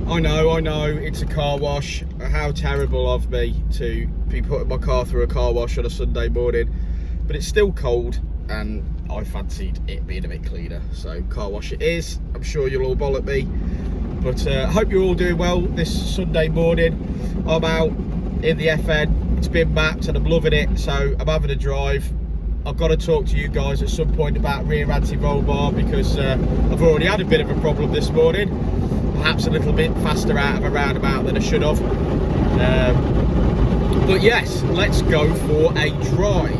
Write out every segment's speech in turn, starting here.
I know, it's a car wash. How terrible of me to be putting my car through a car wash on a Sunday morning. But it's still cold and I fancied it being a bit cleaner. So car wash it is. I'm sure you'll all bollock me. But I hope you're all doing well this Sunday morning. I'm out in the FN. It's been mapped and I'm loving it. So I'm having a drive. I've got to talk to you guys at some point about rear anti-roll bar because I've already had a bit of a problem this morning. Perhaps a little bit faster out of a roundabout than I should have. But yes, let's go for a drive.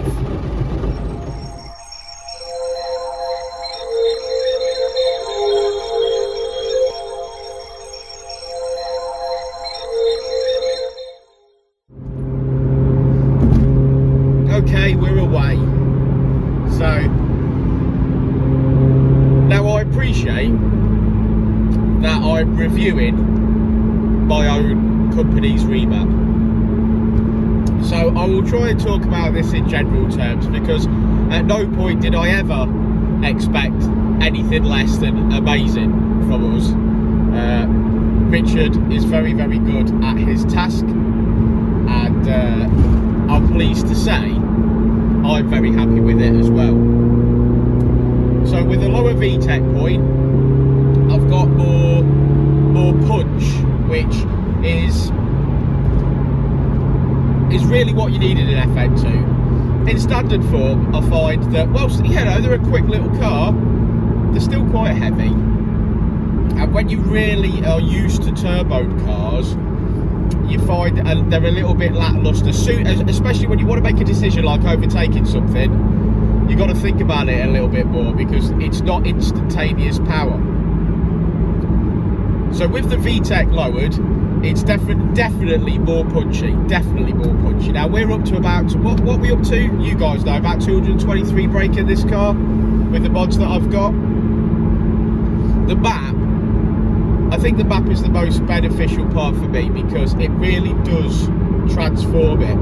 Okay, we're away. So now I appreciate that I'm reviewing my own company's remap. So I will try and talk about this in general terms because at no point did I ever expect anything less than amazing from us. Richard is very, very good at his task, and I'm pleased to say I'm very happy with it as well. So with a lower VTEC point, I've got more punch, which is really what you need in an FN2. In standard form, I find that, well, you know, they're a quick little car, they're still quite heavy, and when you really are used to turboed cars, you find they're a little bit lackluster, especially when you want to make a decision like overtaking something. You've got to think about it a little bit more because it's not instantaneous power. So with the VTEC lowered, it's definitely more punchy. Now we're up to about, what are we up to? You guys know, about 223 brake in this car with the mods that I've got. The map, I think the map is the most beneficial part for me because it really does transform it.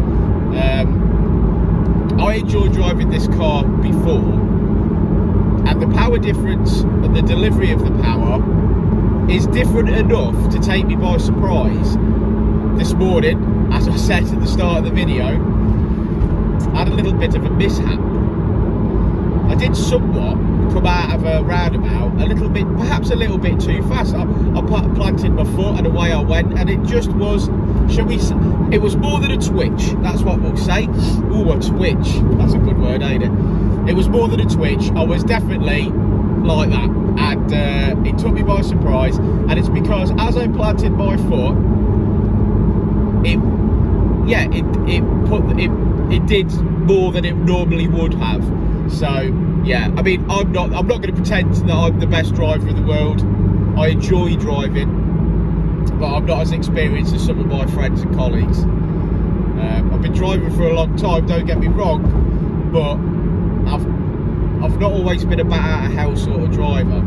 I enjoy driving this car before, and the power difference and the delivery of the power is different enough to take me by surprise. This morning, as I said at the start of the video, I had a little bit of a mishap. I did somewhat come out of a roundabout a little bit, perhaps a little bit too fast. I planted my foot and away I went, and it just was, shall we say, it was more than a twitch, that's what we'll say. Ooh, a twitch, that's a good word, ain't it? It was more than a twitch. I was definitely like that, and it took me by surprise, and it's because as I planted my foot, it did more than it normally would have. So yeah, I mean, I'm not going to pretend that I'm the best driver in the world. I enjoy driving, but I'm not as experienced as some of my friends and colleagues. I've been driving for a long time, don't get me wrong, but I've not always been a bat out of hell sort of driver.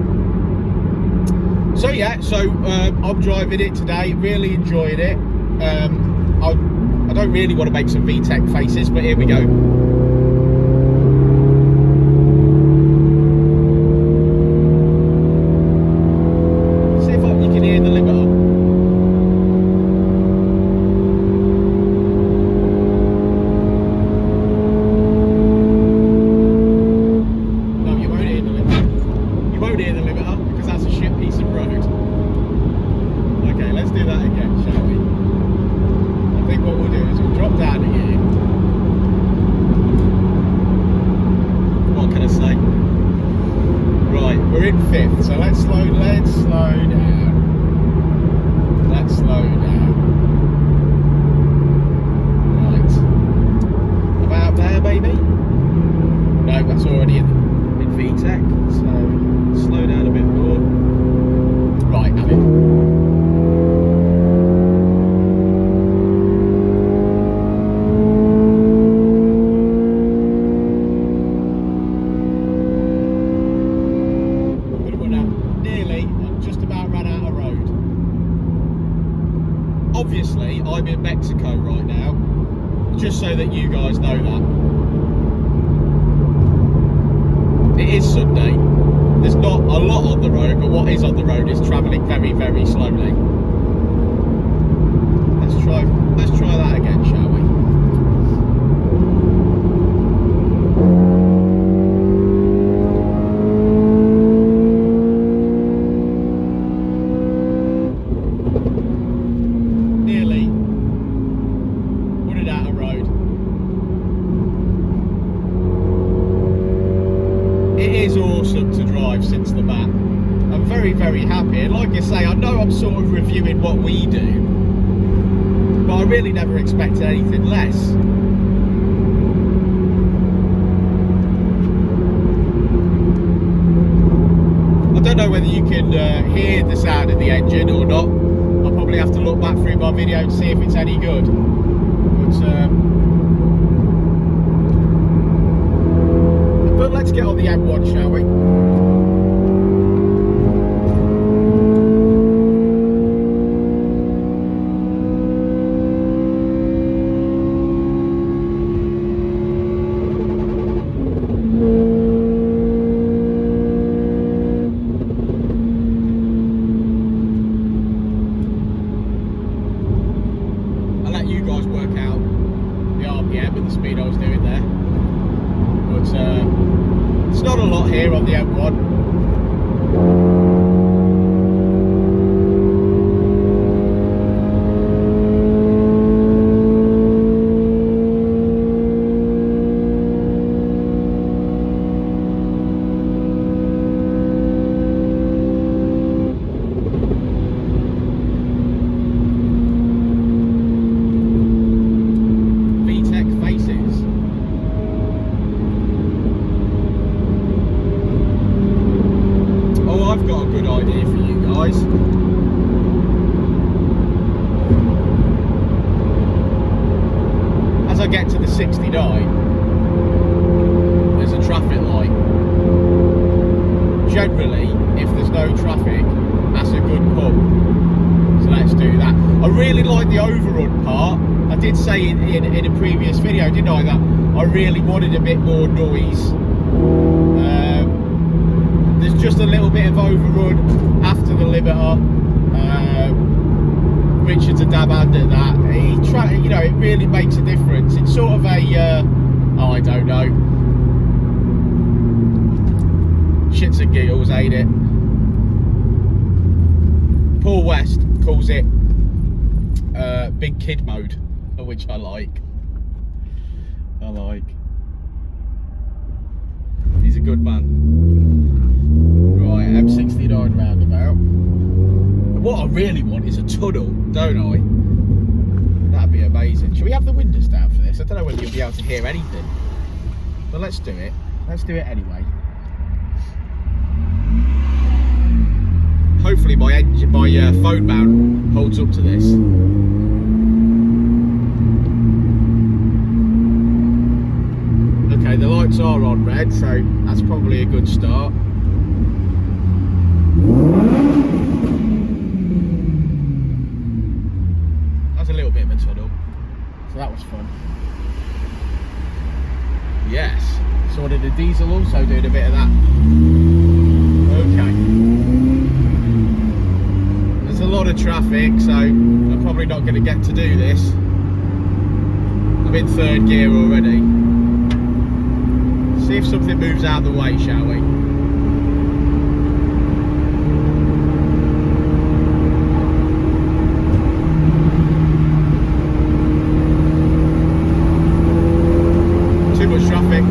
So yeah, I'm driving it today, really enjoying it. I don't really want to make some VTEC faces, but here we go. See if you can hear the limiter. So let's slow down. Let's slow down. Right. About there, maybe? No, that's already in VTEC. So slow down a bit more. Right, have it. Obviously, I'm in Mexico right now, just so that you guys know that. It is Sunday. There's not a lot on the road, but what is on the road is travelling very, very slowly. I know I'm sort of reviewing what we do, but I really never expected anything less. I don't know whether you can hear the sound of the engine or not. I'll probably have to look back through my video to see if it's any good. But let's get on the M1, shall we? As I get to the 69, there's a traffic light. Generally, if there's no traffic, that's a good pull. So let's do that. I really like the overrun part. I did say in a previous video, didn't I, that I really wanted a bit more noise. There's just a little bit of overrun after the limiter. Richard's a dab hand at that. You know, it really makes a difference. It's sort of a, oh, I don't know. Shits and giggles, ain't it? Paul West calls it big kid mode, which I like. He's a good man. Right, M69 roundabout. What I really want is a tunnel, don't I? That'd be amazing. Shall we have the windows down for this? I don't know whether you'll be able to hear anything, but let's do it. Let's do it anyway. Hopefully my phone mount holds up to this. Okay, the lights are on red, so that's probably a good start. That's a little bit of a tunnel, so that was fun. Yes, so did the diesel also doing a bit of that. Okay. There's a lot of traffic, so I'm probably not going to get to do this. I'm in third gear already. See if something moves out of the way, shall we? Too much traffic.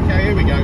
Okay, here we go.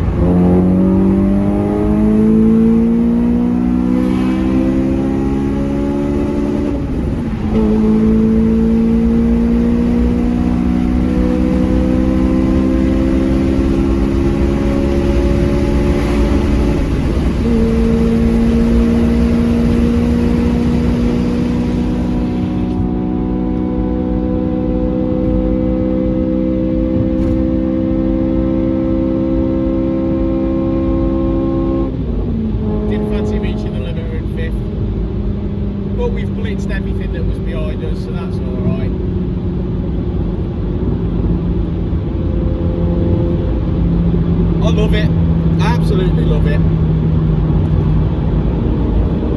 Everything that was behind us, so that's alright. I love it, I absolutely love it.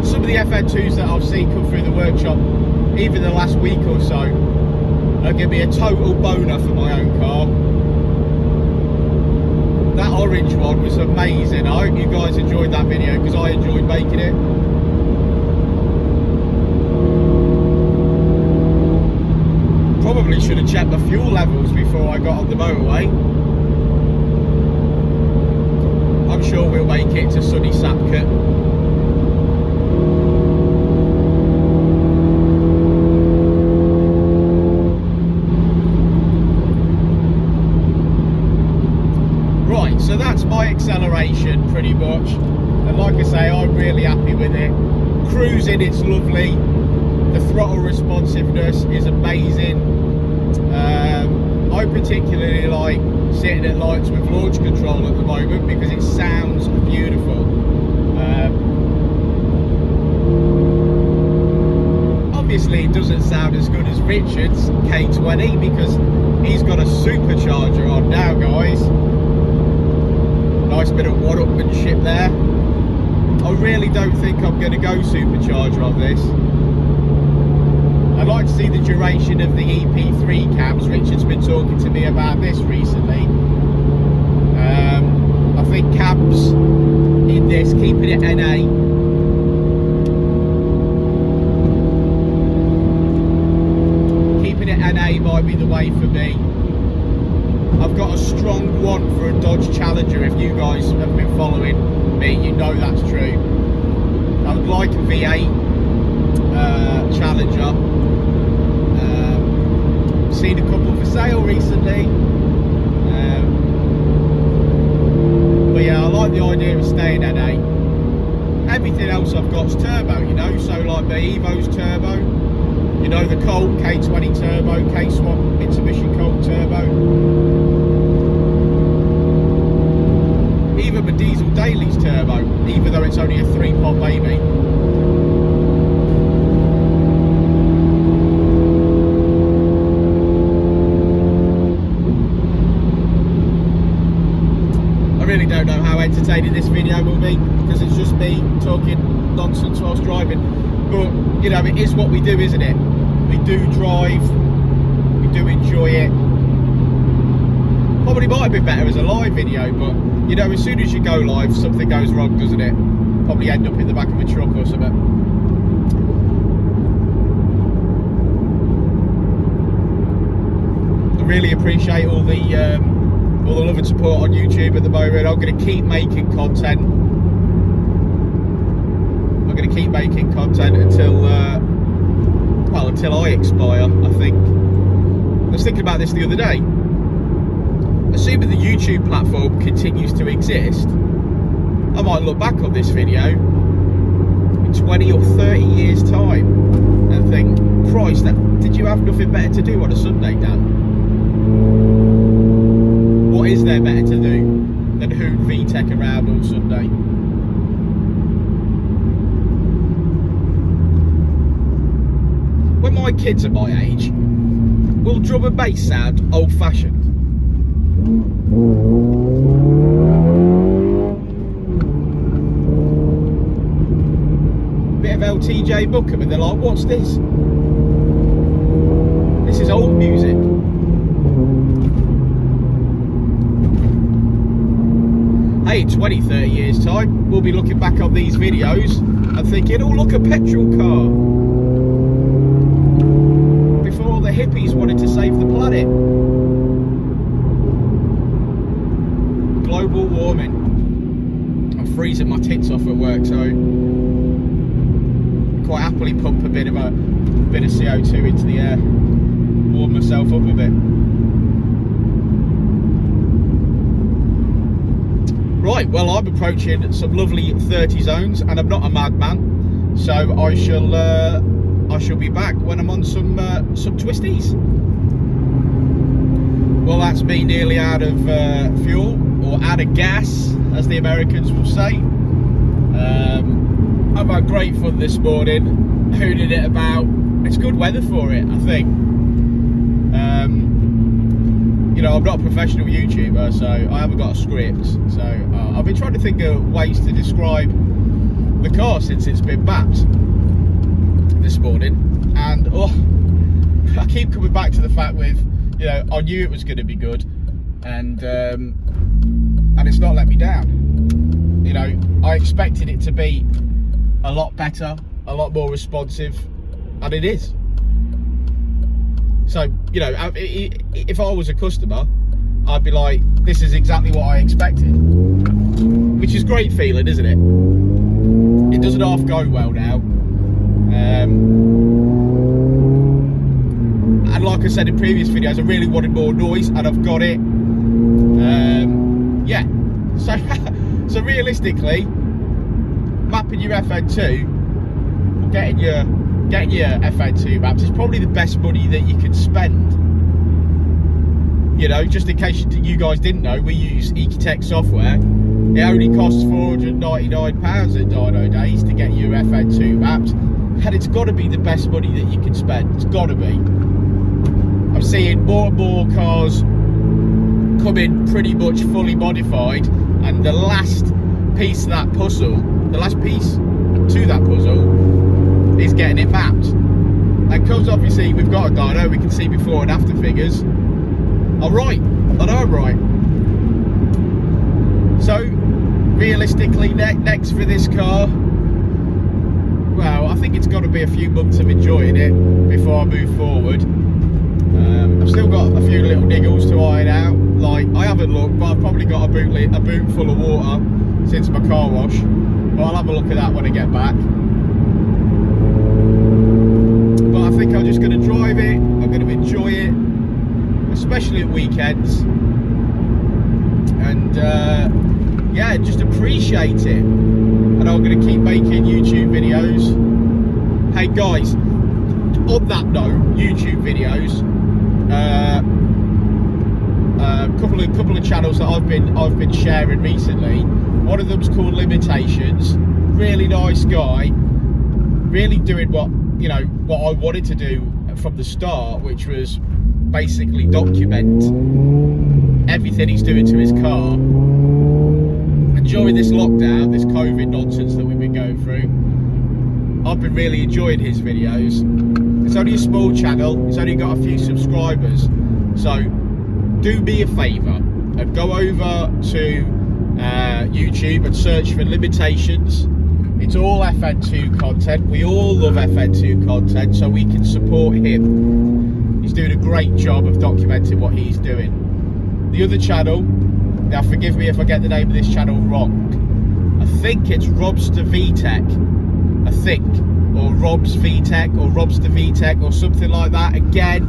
Some of the FN2s that I've seen come through the workshop, even the last week or so, are going to be a total boner for my own car. That orange one was amazing. I hope you guys enjoyed that video because I enjoyed making it. Probably should have checked the fuel levels before I got on the motorway. sure we'll make it to sunny Sapcut. Right, so that's my acceleration pretty much, and like I say, I'm really happy with it. Cruising, it's lovely. The throttle responsiveness is amazing. I particularly like sitting at lights with launch control at the moment because it sounds beautiful. Obviously it doesn't sound as good as Richard's K20 because he's got a supercharger on now, guys. Nice bit of one-upmanship there. I really don't think I'm going to go supercharger on this. I'd like to see the duration of the EP3 cabs. Richard's been talking to me about this recently. I think cabs in this, keeping it NA. Keeping it NA might be the way for me. I've got a strong want for a Dodge Challenger. If you guys have been following me, you know that's true. I would like a V8 Challenger. Seen a couple for sale recently, but yeah, I like the idea of staying at 8. Everything else I've got's turbo, you know, so like my Evo's turbo, you know, the Colt K20 turbo, K-Swap Mitsubishi Colt turbo, even my Diesel Daily's turbo, even though it's only a 3-pot baby. I really don't know how entertaining this video will be because it's just me talking nonsense whilst driving, but you know, it is what we do, isn't it? We do drive, we do enjoy it. Probably might have been better as a live video, but you know, as soon as you go live, something goes wrong, doesn't it? Probably end up in the back of a truck or something. I really appreciate all the love and support on YouTube at the moment. I'm going to keep making content. I'm going to keep making content until, well, until I expire, I think. I was thinking about this the other day. Assuming the YouTube platform continues to exist, I might look back on this video in 20 or 30 years time and think, Christ, did you have nothing better to do on a Sunday, Dan? What is there better to do than hoot VTech around on Sunday? When my kids are my age, will drum and bass sound old-fashioned? Bit of LTJ Bookham and they're like, what's this? This is old music. Hey, in 20, 30 years time, we'll be looking back on these videos and thinking, oh look, a petrol car. Before the hippies wanted to save the planet. Global warming. I'm freezing my tits off at work, so I quite happily pump a bit of CO2 into the air, warm myself up a bit. Right, well, I'm approaching some lovely 30 zones, and I'm not a madman, so I shall be back when I'm on some twisties. Well, that's me nearly out of fuel, or out of gas, as the Americans will say. I've had great fun this morning, hooning it about. It's good weather for it, I think. You know, I'm not a professional YouTuber, so I haven't got a script. So I've been trying to think of ways to describe the car since it's been bapped this morning, and I keep coming back to the fact with, you know, I knew it was going to be good, and it's not let me down. You know, I expected it to be a lot better, a lot more responsive, and it is. So, you know, if I was a customer, I'd be like, this is exactly what I expected, which is a great feeling, isn't it? It doesn't half go well now. And like I said in previous videos, I really wanted more noise, and I've got it. Yeah. So realistically, mapping your FN2, getting your FN2 maps is probably the best money that you can spend. You know, just in case you guys didn't know, we use Ecutek software. It only costs £499 at Dynodaze to get your FN2 maps, and it's got to be the best money that you can spend. It's got to be. I'm seeing more and more cars come in pretty much fully modified, and the last piece to that puzzle is getting it mapped. And because obviously we've got a dyno, we can see before and after figures. Alright, I know I'm right. So realistically, next for this car, well, I think it's got to be a few months of enjoying it before I move forward. I've still got a few little niggles to iron out. Like, I haven't looked, but I've probably got a boot full of water since my car wash. But I'll have a look at that when I get back. But I think I'm just going to drive it. I'm going to enjoy it, especially at weekends. And yeah, just appreciate it. And I'm going to keep making YouTube videos. Hey guys, on that note, YouTube videos. Couple of channels that I've been sharing recently. One of them's called Limitations. Really nice guy. Really doing what I wanted to do from the start, which was basically document everything he's doing to his car. And during this lockdown, this COVID nonsense that we've been going through, I've been really enjoying his videos. It's only a small channel, it's only got a few subscribers, so do me a favour and go over to YouTube and search for Limitations. It's all FN2 content. We all love FN2 content, so we can support him. He's doing a great job of documenting what he's doing. The other channel, now forgive me if I get the name of this channel wrong, I think it's Robstervtec, or Robstervtec or something like that. Again,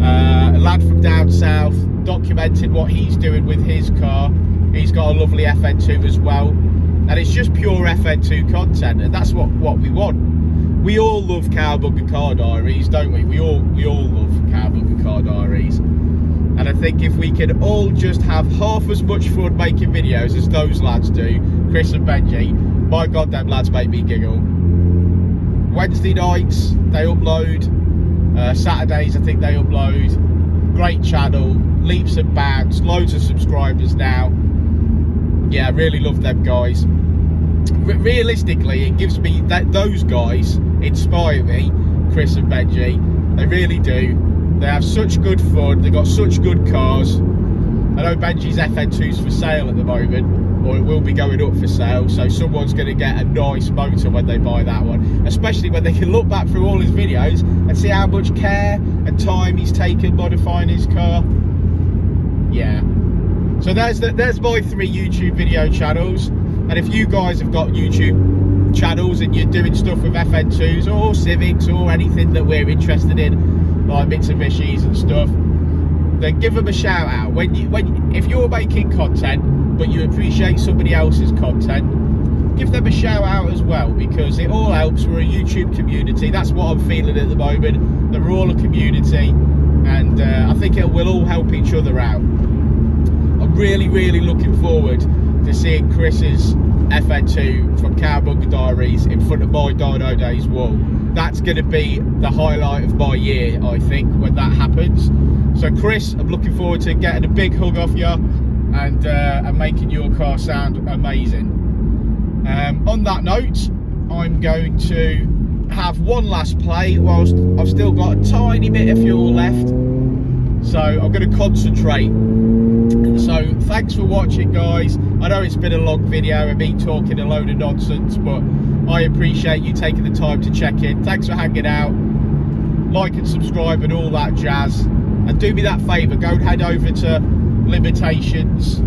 a lad from down south documenting what he's doing with his car. He's got a lovely FN2 as well, and it's just pure FN2 content, and that's what we want. We all love Cowabunga car diaries, don't we? We all love Cowabunga car diaries, and I think if we can all just have half as much fun making videos as those lads do, Chris and Benji, my god, them lads make me giggle. Wednesday nights they upload, Saturdays I think they upload. Great channel, leaps and bounds, loads of subscribers now. Yeah, I really love them guys. Realistically, it gives me those guys inspire me, Chris and Benji. They really do. They have such good fun, they got such good cars. I know Benji's FN2's for sale at the moment, or it will be going up for sale, so someone's going to get a nice motor when they buy that one, especially when they can look back through all his videos and see how much care and time he's taken modifying his car. Yeah, so there's my 3 YouTube video channels. And if you guys have got YouTube channels and you're doing stuff with FN2s or Civics or anything that we're interested in, like Mitsubishis and stuff, then give them a shout out. If you're making content but you appreciate somebody else's content, give them a shout out as well, because it all helps. We're a YouTube community. That's what I'm feeling at the moment, that we're all a community, and I think it will all help each other out. I'm really looking forward to seeing Chris's FN2 from Cowabunga Diaries in front of my Dynodaze wall. That's going to be the highlight of my year, I think, when that happens. So Chris, I'm looking forward to getting a big hug off you and making your car sound amazing. On that note, I'm going to have one last play whilst I've still got a tiny bit of fuel left, so I'm going to concentrate. So thanks for watching, guys. I know it's been a long video of me talking a load of nonsense, but I appreciate you taking the time to check in. Thanks for hanging out. Like and subscribe and all that jazz, and do me that favour, go and head over to Limitations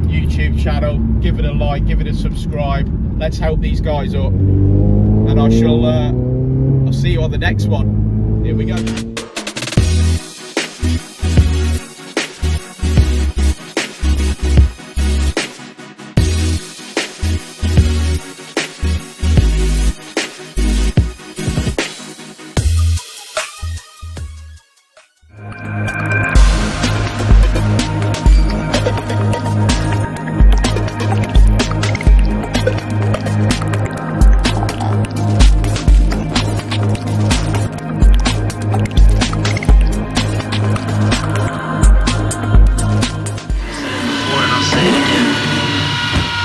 YouTube channel. Give it a like, give it a subscribe. Let's help these guys up. And I'll see you on the next one. Here we go.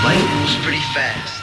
Life moves pretty fast.